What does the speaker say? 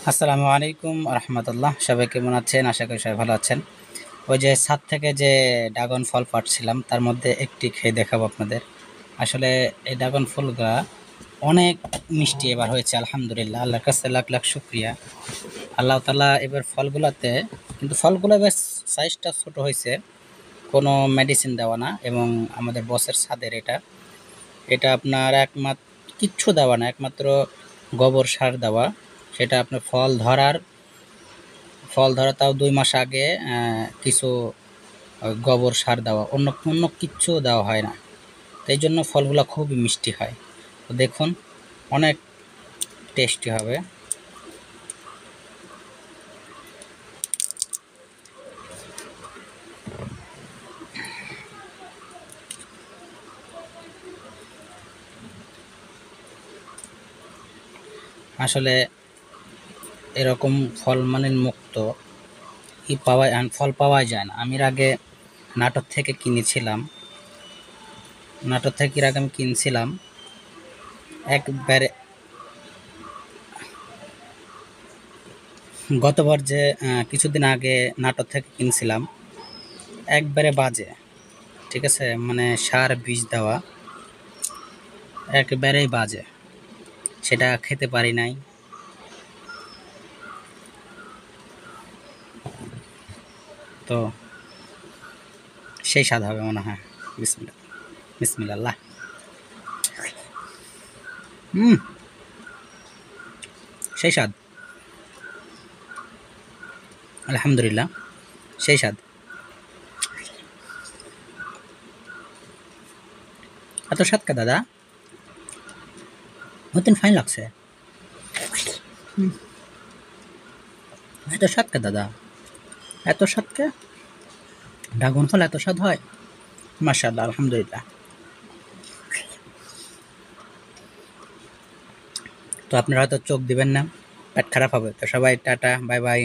আসসালামু আলাইকুম রহমতুল্লাহ। সবাই কেমন আছেন? আশা করি সবাই ভালো আছেন। ওই যে ছাদ থেকে যে ড্রাগন ফল পাড়ছিলাম তার মধ্যে একটি খেয়ে দেখাবো আপনাদের। আসলে এই ড্রাগন ফলগুলা অনেক মিষ্টি এবার হয়েছে, আলহামদুলিল্লাহ। আল্লাহর কাছে লাখ লাখ শুক্রিয়া। আল্লাহ তাআলা এবার ফলগুলাতে, কিন্তু ফলগুলো বেশ সাইজটা ছোট হয়েছে, কোনো মেডিসিন দেওয়া না। এবং আমাদের বসের ছাদের এটা এটা আপনার একমাত্র কিচ্ছু দেওয়া না, একমাত্র গোবর সার দেওয়া। সেটা আপনার ফল ধরা তাও ২ মাস আগে কিছু গোবর সার দেওয়া, অন্য অন্য কিচ্ছু দেওয়া হয় না। তো এই জন্য ফলগুলো খুবই মিষ্টি হয়। তো দেখুন, অনেক টেস্টি হবে। আসলে এরকম ফল মানে মুক্ত ফল পাওয়া যায় না। আমি এর আগে নাটোর থেকে কিনেছিলাম। আমি কিনছিলাম একবারে। গতবার যে কিছুদিন আগে নাটোর থেকে কিনছিলাম, একবারে বাজে। ঠিক আছে, মানে সার বিষ দেওয়া, একেবারেই বাজে। সেটা খেতে পারি নাই। তো সেই স্বাদ হবে মনে হয়। বিসমিল্লাহ, বিসমিল্লাহ। হুম, সেই স্বাদ, আলহামদুলিল্লাহ, সেই স্বাদ। এত স্বাদ কে দাদা? অতিন ফাইন লাগছে। এত স্বাদ কে দাদা? এত স্বাদ কে? ড্রাগন ফল এত স্বাদ হয়? মাশাআল্লাহ, আলহামদুলিল্লাহ। তো আপনারা হয়তো চোখ দিবেন না, পেট খারাপ হবে। তো সবাই টাটা, বাই বাই।